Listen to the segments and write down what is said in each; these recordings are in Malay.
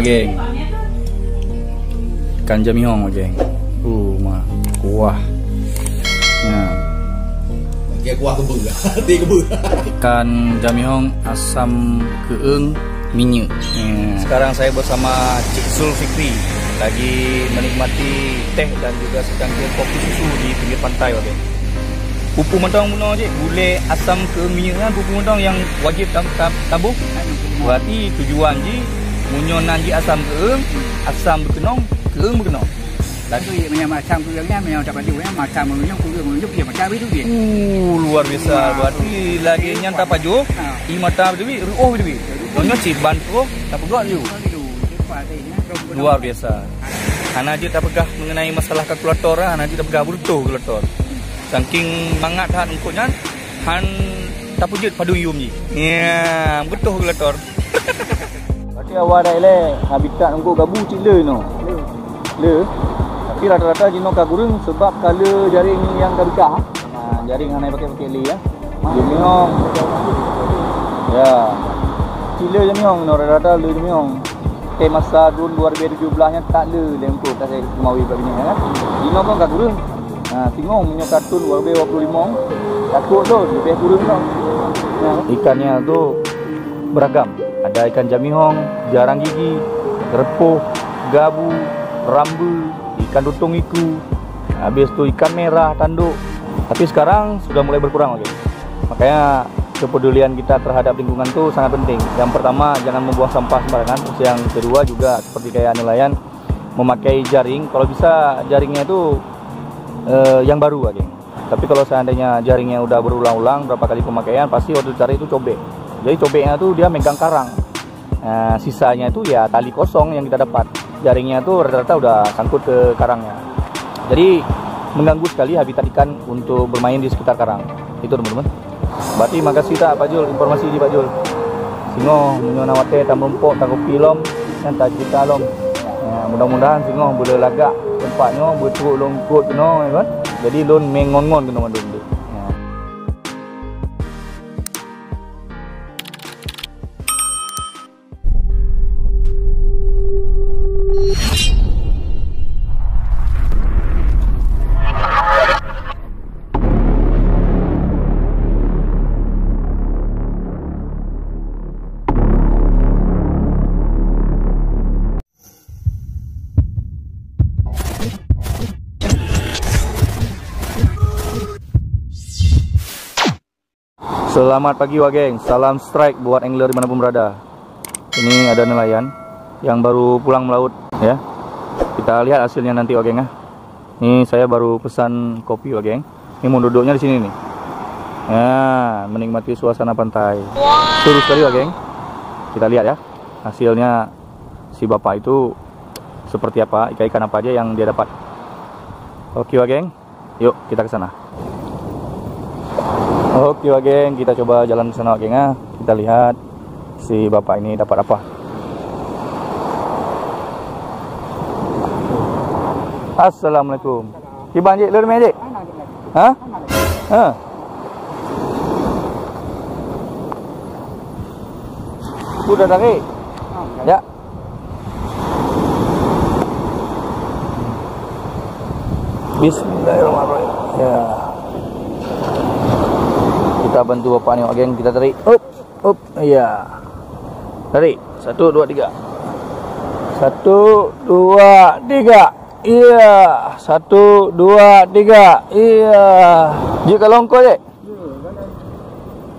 geng. Ikan jamihong geng. Mah kuah. Nah. Kayak kuah kebun lah. Di kebun. Ikan jamihong asam keeng minyak. Sekarang saya bersama Cik Zulfikri lagi menikmati teh dan juga secangkir kopi susu di pinggir pantai geng. Pupu mentong puno je, gulai asam keeng minyak kan pupu mentong yang wajib tabuh. Berarti tujuan je munyonan je asam keeng, asam berkenong, keeng berkenong. Lalu yang macam keengnya memang dapat juga macam menunjuk dia macam itu dia. Luar biasa. Berarti lagi nyanta pajuk, mata dewi, dewi. Nyonya ciban tu, tak pegak you. Luar biasa. Hana je tak pegah mengenai masalah kalkulator, hana je tak pegah butuh kalkulator. Saking mangat han engkaunya, han tak pujud padu yum je. Ya, butuh kalkulator. Berarti awak dah eleh habitat engkau gabu cile no. Le. Tapi rata-rata jino kagurung sebab color jaring yang kabika. Jaring hanai pakai le ya. Jemiong. Ya. Cile jemiong no rata-rata le jemiong. Masa tahun 2017 nya tak le lengkau tak saya mawi kat bini kan. Jino pun kagurung. Tengok punya kartun 2025 takut tu lebih kurang tau. Ikannya tu beragam. Ada ikan jamihong, jarang gigi, repuh, gabu, rambu, ikan lutung iku. Habis tu ikan merah tanduk. Tapi sekarang sudah mulai berkurang lagi. Makanya kepedulian kita terhadap lingkungan tu sangat penting. Yang pertama jangan membuang sampah sembarangan. Terus yang kedua juga seperti kayak nelayan memakai jaring. Kalau bisa jaringnya tu yang baru geng. Tapi kalau seandainya jaringnya udah berulang-ulang berapa kali pemakaian, pasti waktu cari itu cobek. Jadi cobeknya tuh dia megang karang. Sisanya itu ya tali kosong yang kita dapat. Jaringnya tuh rata-rata udah sangkut ke karangnya. Jadi mengganggu sekali habitat ikan untuk bermain di sekitar karang. Itu teman-teman. Berarti makasih tak Pak Jul informasi di Pak Jul. Singo menyona wate tam rumpok tak kopi lom dan tak cerita lom. Mudah-mudahan singo boleh lagak tempatnya betul longkot kena kan. Jadi lon mengon-ngon kena mandun tu. Selamat pagi geng, salam strike buat angler dimanapun berada. Ini ada nelayan yang baru pulang melaut ya. Kita lihat hasilnya nanti geng ya. Ini saya baru pesan kopi geng. Ini mau duduknya di sini nih. Ya, menikmati suasana pantai. Seru sekali geng. Kita lihat ya hasilnya si bapak itu seperti apa, ikan apa aja yang dia dapat. Oke geng, yuk kita ke sana. Oke geng, kita coba jalan ke sana geng ya. Kita lihat si bapak ini dapat apa. Assalamualaikum. Kiban je, lu main je? Hah? Ha. Sudah tarik? Ya. Bismillahirrahmanirrahim. Ya. Kita bantu bapak ni geng, kita tarik. Up. Iya. Tarik. 1 2 3. 1 2 3. Iya. 1 2 3. Iya. Jika longkok je.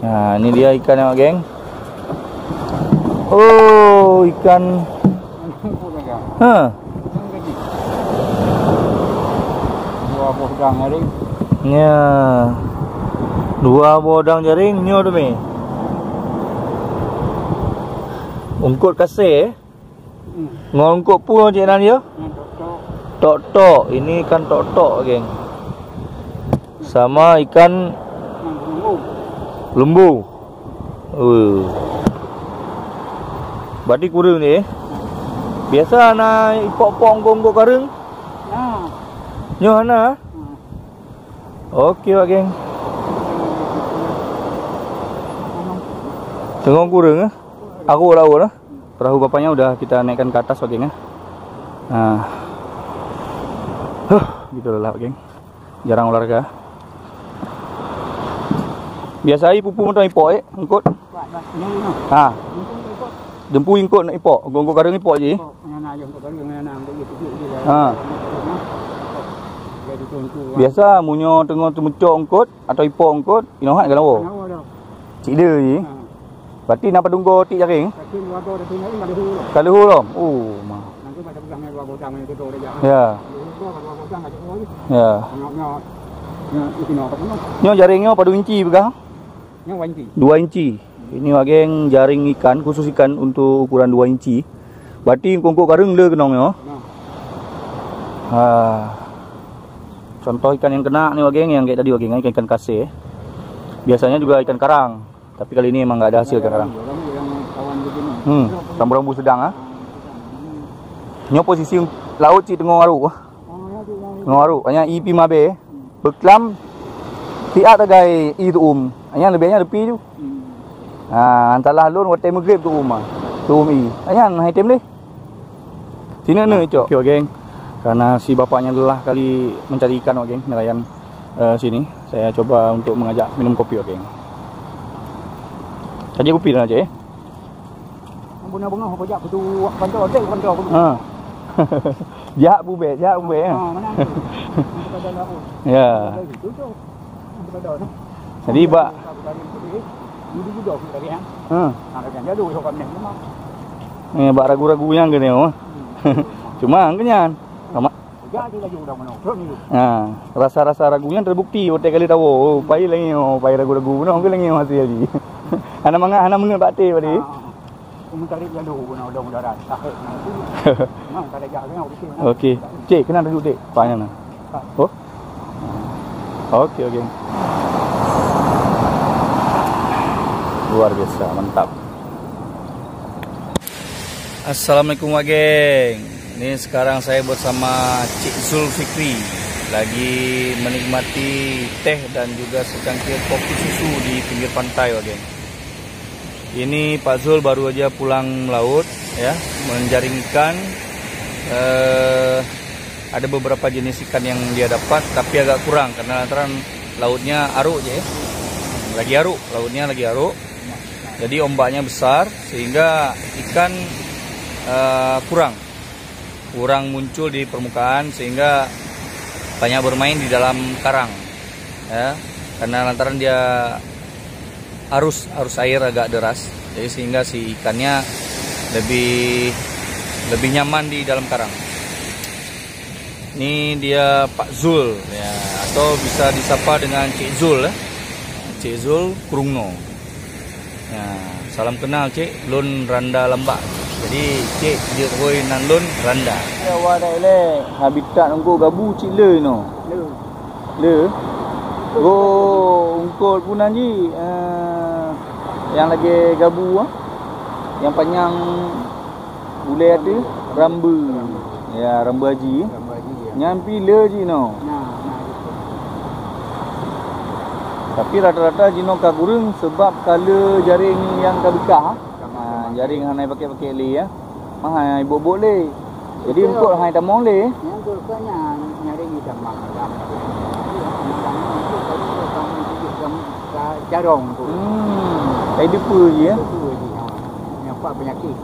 Nah, ini dia ikan geng. Oh, ikan. Ya. 2 bodang jaring nyo tu mi. Ungkut kasih ngongkut pun je nan dia. Tok-tok. Ini ikan tok-tok geng. Sama ikan lembu. Berarti kurang ni. Biasa nak ipok-pok ngongkut karung. Nyo hana. Okey geng. Tengok kurang ah. Aku lawan ah. perahu bapaknya udah kita naikkan ke atas, geng ya. Nah, gitu lah, geng. Jarang olahraga. Biasa ai pupu motor ipok engkot. Ha. Dempu ingkot nak ipok, gonggo kareng ipok je. Ha. Biasa munyo tengok temucok engkot atau ipok engkot, inohat kan lawo. Cik de je. Berarti nak tunggu tik jaring. Kalau rom. Oh, mah. Ya. Ya. Nyo jaringnya pada inci pegang? 2 inci. Ini geng jaring ikan, khusus ikan untuk ukuran 2 inci. Berarti kongkok kareng le kenong yo. Ha. Contoh ikan yang kena ni geng yang kayak tadi geng, ikan kasih. Biasanya juga ikan karang. Tapi kali ini emang nggak ada hasil ikan karang. Rambu-rambu sedang ah. Nyo posisi laut ci tengok aru. Tengok aru, hanya ipi mabe. Beklam tiak tagai i tu hanya lebihnya tepi tu. Antalah lon watai maghrib tu tu i. Hanya hai tem ni. Sini ne cok. Okey geng. Karena si bapaknya lelah kali mencari ikan geng, nelayan sini. Saya coba untuk mengajak minum kopi geng. Saja kopi dah je. Bunga-bunga apa jak tu kantor hotel kantor. Ha. Jak bube. Mana? Ya. Jadi bak bak ragu-ragu yang ke ni. Cuma kenyan. Rasa-rasa ragunya terbukti hotel kali tahu. Oh, pai lagi pai ragu-ragu benar ke lagi masih lagi. Ana mengen bakte tadi. Mencari yang dulu mudah-mudahan. Okey. Cik, kena duduk dek. Paknya nah. Oh. Okey. Luar biasa, mantap. Assalamualaikum geng. Ini sekarang saya bersama Cik Zulfikri lagi menikmati teh dan juga secangkir kopi susu di pinggir pantai geng. Ini Pak Zul baru aja pulang melaut ya, menjaring ikan. Ada beberapa jenis ikan yang dia dapat tapi agak kurang karena lantaran lautnya aruk je. Lautnya lagi aruk. Jadi ombaknya besar sehingga ikan kurang muncul di permukaan sehingga banyak bermain di dalam karang. Ya, karena lantaran dia arus air agak deras, jadi sehingga si ikannya lebih nyaman di dalam karang. Ini dia Pak Zul ya, atau bisa disapa dengan Cik Zul ya. Cik Zul Kurungno. Ya, salam kenal Cik, lun randa lembak. Jadi Cik dia koi nan lun randa. Ya wadai le habitat engko gabu Cik le no. Le. Oh, ungkot punan ji. Yang lagi gabu yang panjang bulai ada rambu. Ya, rambu haji. Nyampi le ji no. Tapi rata-rata jino ka gurung sebab kala jaring yang ka bekah. Jaring hanai pakai le ya. Mahai bobok le. Jadi ungkot hai tamong le. Yang tu kan nyari di tamang. Jarong tu. Hai depa je ya. Nampak penyakit.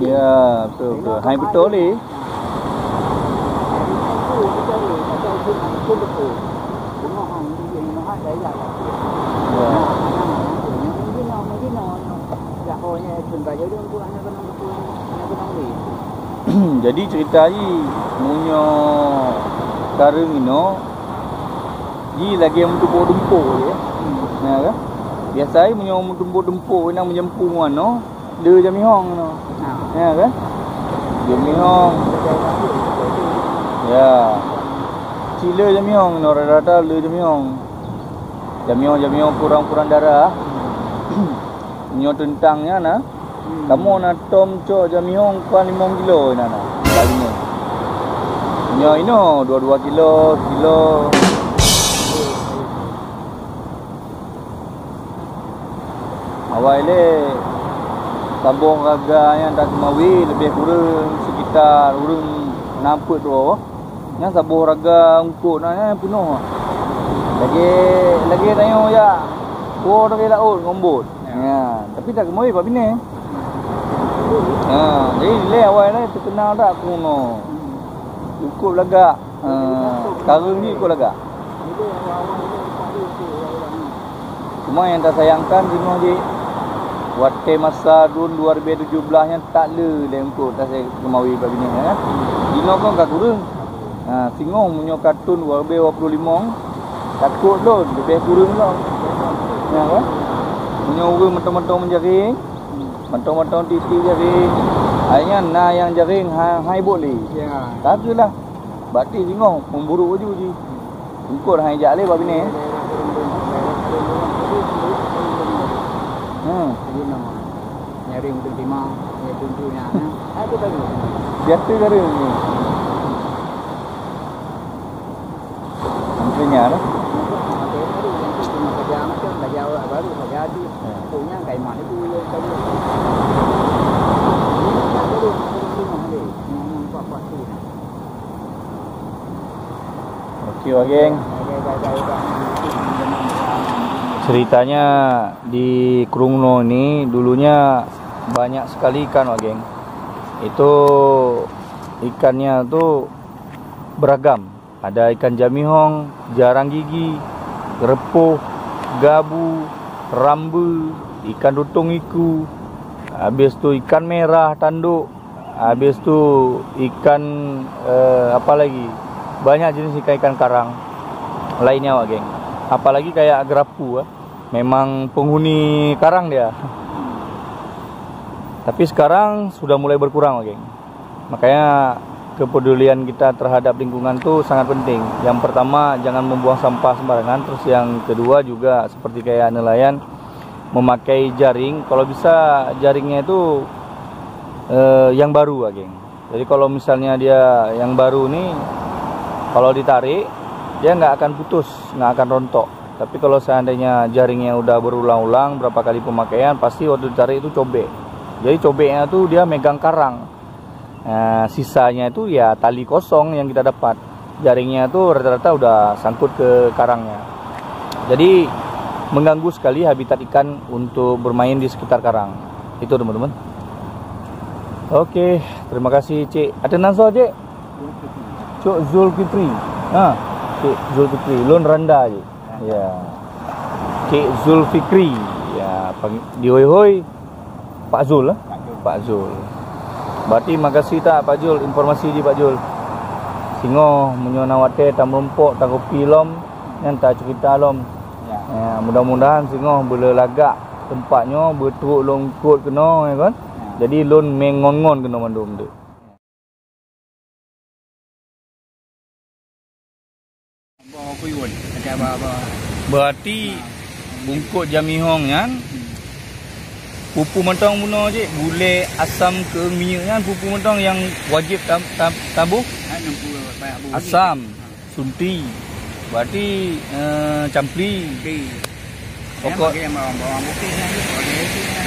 Ya, betul. Hai betul le. Jadi cerita ni munyo kareng ino ji lagi yang tumpuk-tumpuk je. Nah kan? Biasa munyo tumpuk-tumpuk nang menyempu ano, de jamihong no. Ya kan? Jamihong. Ya. Cile jamihong no, rata-rata le jamihong. Jamihong kurang darah. Nyo tentangnya nah. Kamu nak tom cok jamihong kuan 5 kilo ina nah. Kalinya. Nyo ino 22 kilo. Awal le Sabung raga yang dah kemawi lebih kurang sekitar urang 6 put tu. Yang sabung raga ungkut nak penuh. Lagi tanya ya. Oh tak kira laut ngombot. Ya, tapi tak kemawi pak bini. Jadi le awal ni terkenal tak kuno. Cukup lagak. Sekarang ni ikut lagak. Cuma yang tak sayangkan jenuh je. Waktu masa tahun 2017 yang tak le lengkut tak saya kemawi pak bini ya. Dino kan tak kurang. Singong punya kartun 2025 takut tu lebih kurang lah. Ya kan? Punya orang mentong-mentong menjaring. Mentong-mentong titi jaring. Akhirnya na yang jaring hai boleh. Ya. Taklah. Bati singong memburu je uji. Ikut hai jak le pak bini. Jadi nama nyari untuk timah, nyari tunjuknya. Aku tahu. Biasa cara ni. Antrinya dah. Kerja macam kerja baru kerja di. Punya kayak mana tu yang tadi. Okey, geng. Ceritanya di Krungno ni dulunya banyak sekali ikan, geng. Itu ikannya tu beragam. Ada ikan jamihong, jarang gigi, gerepuh, gabu, rambu, ikan dutung iku. Habis tu ikan merah tanduk. Habis tu ikan apa lagi? Banyak jenis ikan karang lainnya, geng. Apalagi kayak gerapu, memang penghuni karang dia. Tapi sekarang sudah mulai berkurang, geng. Makanya kepedulian kita terhadap lingkungan tu sangat penting. Yang pertama, jangan membuang sampah sembarangan. Terus yang kedua juga seperti kayak nelayan, memakai jaring. Kalau bisa jaringnya itu yang baru, geng. Jadi kalau misalnya dia yang baru nih, kalau ditarik dia nggak akan putus, nggak akan rontok. Tapi kalau seandainya jaringnya udah berulang-ulang berapa kali pemakaian, pasti waktu ditarik itu cobek. Jadi cobeknya tuh dia megang karang. Sisanya itu ya tali kosong yang kita dapat. Jaringnya tuh rata-rata udah sangkut ke karangnya. Jadi mengganggu sekali habitat ikan untuk bermain di sekitar karang. Itu teman-teman. Oke, terima kasih Cik. Ada Nazar Cik? Cik Zulkifli. Cik Zulfikri, Lon Randa je. Ya. Cik Zulfikri. Ya, di hoi-hoi Pak Zul lah. Pak Zul. Berarti makasih tak Pak Zul, informasi di Pak Zul. Singo menyona wate tam rompok tam kopi lom yang tak cerita lom. Ya, mudah-mudahan singo boleh lagak tempatnya betul longkot kena ya kan. Jadi lon mengon-ngon kena mandum tu. Berarti bungkut jamihong kan pupu mentong buno je, gulai asam ke minyak kan, pupu mentong yang wajib tabuh asam, sunti. Berarti campli. Pokok bawang putih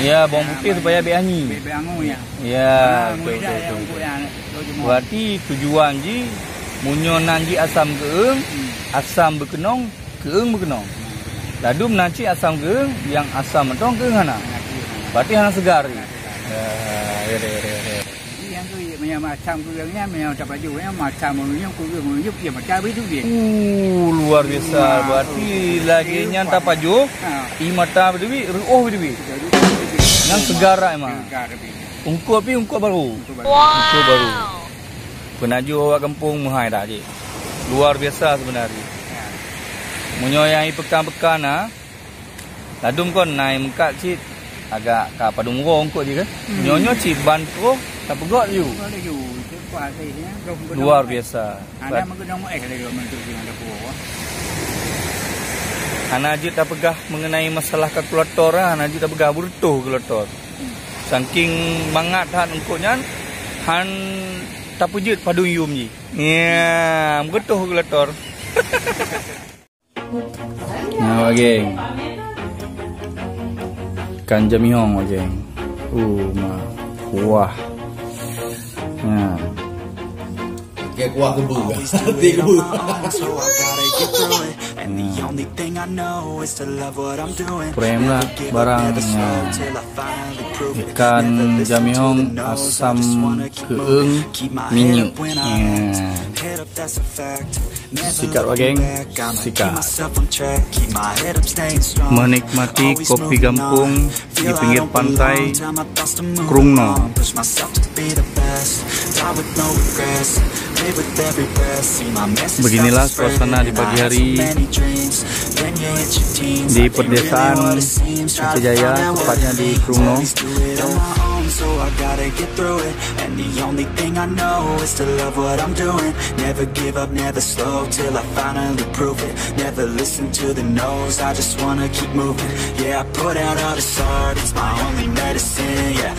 ya, bawang putih supaya beangi. ya. Ya, betul. Berarti tujuan ji munyonan ji asam keung, asam berkenong, keung berkenong. Ladu menaci asam keung, yang asam mentong keung hana. Berarti hana segar. Ya. Yang tu macam keungnya memang tak baju yang macam menunjuk keung dia macam itu dia. Luar biasa. Berarti lagi nyanta pajuk, mata berdui, ruh berdui. Yang segar emang. Ungkut baru. Ungkut baru. Penaju orang kampung muhai dah je. Luar biasa sebenarnya. Menyoyai pekan-pekan ladum kon naik mengkat cit agak ka padung rong kot je kan. Nyonyo cit ban pro tak pegot you. Luar biasa. Ana menggenong kalau mentuk dengan dapur. Ana je tak pegah mengenai masalah kalkulator ana je tak pegah bertuh kalkulator. Saking mangat han engkotnya han tak pujut padung yum ji. Ya, bertuh kalkulator. Nah, geng. Ikan jamihong, geng. Wah. Nah. Kayak kuah kebun. Hati kebun. Kurang lah barangnya. Ikan jamihong asam keung minyak. Sikat wageng, sikat. Menikmati kopi gampung di pinggir pantai Krungno. Beginilah suasana di pagi hari di pedesaan Jaya, tepatnya di Krungno. So I gotta get through it, and the only thing I know is to love what I'm doing. Never give up, never slow, till I finally prove it. Never listen to the no's, I just wanna keep moving. Yeah, I put out all this art, it's my only medicine. Yeah,